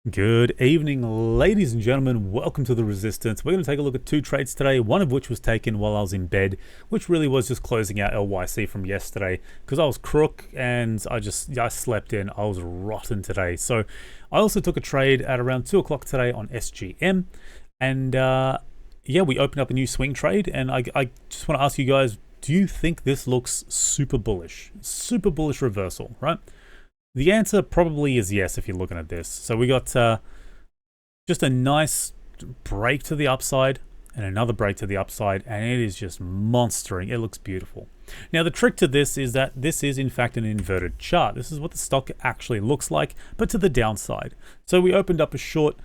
Good evening, ladies and gentlemen. Welcome to the Resistance. We're going to take a look at two trades today, one of which was taken while I was in bed, which really was just closing out LYC from yesterday because I was crook and I slept in. I was rotten today. So I also took a trade at around 2 o'clock today on SGM. And yeah, we opened up a new swing trade. And I just want to ask you guys, do you think this looks super bullish? Super bullish reversal, right? The answer probably is yes if you're looking at this. So we got just a nice break to the upside and another break to the upside, and it is just monstering. It looks beautiful. Now the trick to this is that this is in fact an inverted chart. This is what the stock actually looks like, but to the downside. So we opened up a short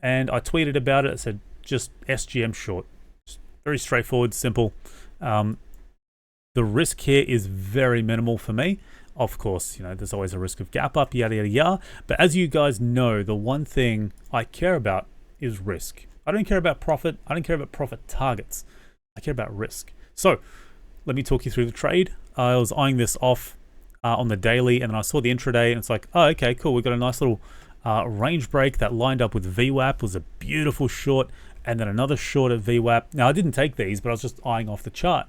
and I tweeted about it. I said just SGM short. Just very straightforward, simple. The risk here is very minimal for me. Of course, you know, there's always a risk of gap up, yada, yada, yada. But as you guys know, the one thing I care about is risk. I don't care about profit. I don't care about profit targets. I care about risk. So let me talk you through the trade. I was eyeing this off on the daily, and then I saw the intraday, and it's like, oh, okay, cool. We've got a nice little range break that lined up with VWAP. Was a beautiful short, and then another short at VWAP. Now, I didn't take these, but I was just eyeing off the chart.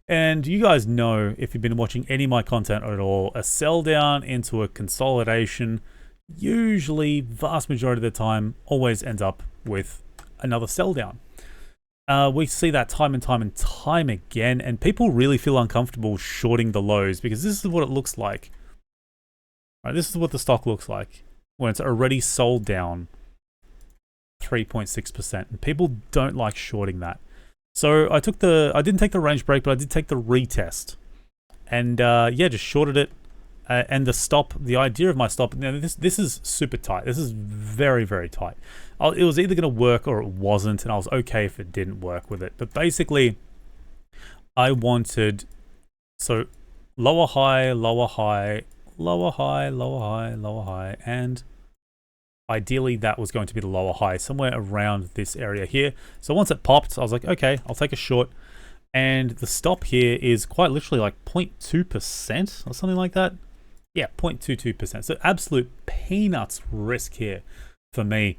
And you guys know, if you've been watching any of my content at all, a sell down into a consolidation, usually, vast majority of the time, always ends up with another sell down. We see that time and time again, and people really feel uncomfortable shorting the lows because this is what it looks like. Right, this is what the stock looks like when it's already sold down 3.6%, and people don't like shorting that. So I didn't take the range break, but I did take the retest. And yeah, just shorted it. And the stop, the idea of my stop, now this is super tight. This is very, very tight. It was either going to work or it wasn't, and I was okay if it didn't work with it. But basically, I wanted, so lower high, lower high, lower high, lower high, lower high, and ideally that was going to be the lower high, somewhere around this area here. So once it popped, I was like, okay, I'll take a short. And the stop here is quite literally like 0.2% or something like that. Yeah, 0.22%. So absolute peanuts risk here for me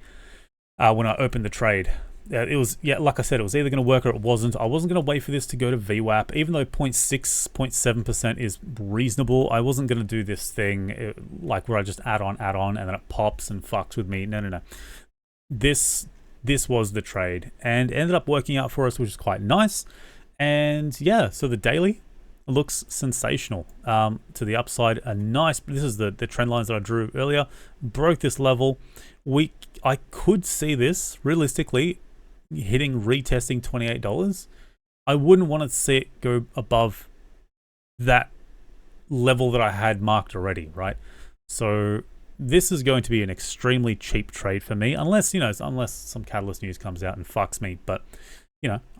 when I opened the trade. It was, yeah, like I said, it was either going to work or it wasn't. I wasn't going to wait for this to go to VWAP, even though 0.6, 0.7% is reasonable. I wasn't going to do this thing like where I just add on, and then it pops and fucks with me. No. This was the trade and ended up working out for us, which is quite nice. And yeah, so the daily looks sensational to the upside. A nice, this is the trend lines that I drew earlier, broke this level. I could see this realistically hitting retesting $28. I wouldn't want to see it go above that level that I had marked already, right? So this is going to be an extremely cheap trade for me, unless some catalyst news comes out and fucks me. But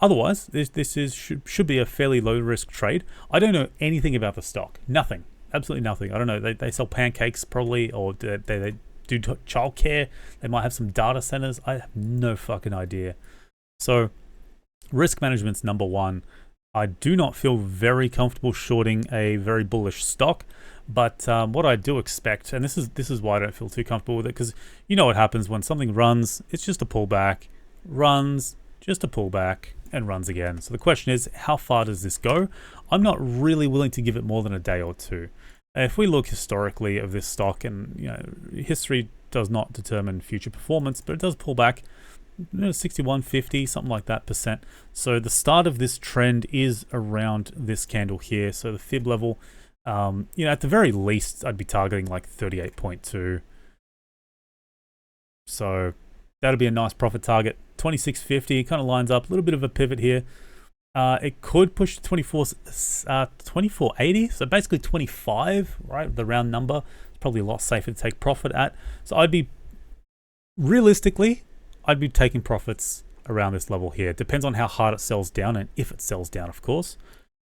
otherwise, this should be a fairly low risk trade. I don't know anything about the stock, nothing, absolutely nothing. I don't know. They sell pancakes probably, or they do childcare. They might have some data centers. I have no fucking idea. So risk management's number one. I do not feel very comfortable shorting a very bullish stock, but what I do expect, and this is why I don't feel too comfortable with it, because you know what happens when something runs, it's just a pullback, runs, just a pullback, and runs again. So the question is, how far does this go? I'm not really willing to give it more than a day or two. If we look historically of this stock, and history does not determine future performance, but it does pull back 61, 50, something like that %. So the start of this trend is around this candle here. So the fib level, at the very least, I'd be targeting like 38.2. So that'll be a nice profit target. 26.50 kind of lines up, a little bit of a pivot here. It could push to 24.80, so basically 25, right? The round number. It's probably a lot safer to take profit at. So I'd be taking profits around this level here. It depends on how hard it sells down and if it sells down, of course.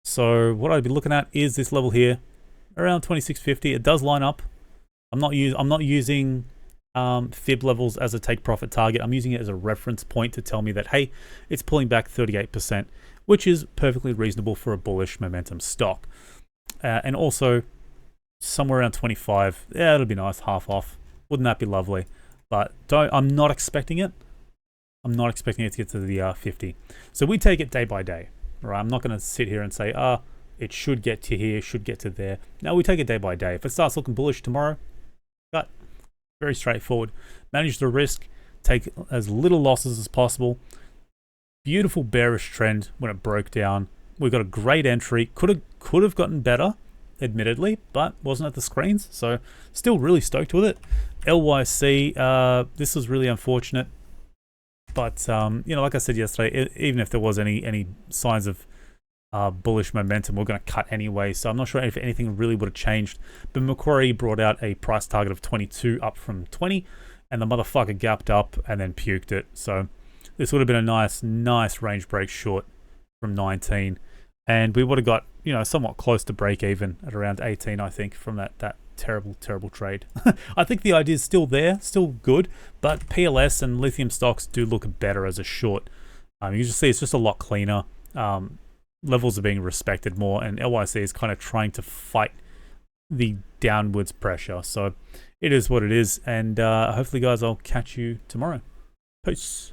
So what I'd be looking at is this level here, around 26.50. It does line up. I'm not using fib levels as a take profit target. I'm using it as a reference point to tell me that, hey, it's pulling back 38%, which is perfectly reasonable for a bullish momentum stock. And also somewhere around 25. Yeah, it'll be nice, half off. Wouldn't that be lovely? but I'm not expecting it. I'm not expecting it to get to the 50. So we take it day by day, right? I'm not going to sit here and say, it should get to here, should get to there. No, we take it day by day. If it starts looking bullish tomorrow, cut. Very straightforward. Manage the risk, take as little losses as possible. Beautiful bearish trend when it broke down. We got a great entry. Could have gotten better, admittedly, but wasn't at the screens. So still really stoked with it. LYC, this was really unfortunate. But, you know, like I said yesterday, even if there was any signs of bullish momentum, we're going to cut anyway. So I'm not sure if anything really would have changed. But Macquarie brought out a price target of 22 up from 20. And the motherfucker gapped up and then puked it. So this would have been a nice range break short from 19. And we would have got, you know, somewhat close to break even at around 18, I think, from that terrible trade. I think the idea is still there, still good, but PLS and lithium stocks do look better as a short. You just see it's just a lot cleaner. Levels are being respected more, and LYC is kind of trying to fight the downwards pressure. So it is what it is, and hopefully, guys, I'll catch you tomorrow. Peace.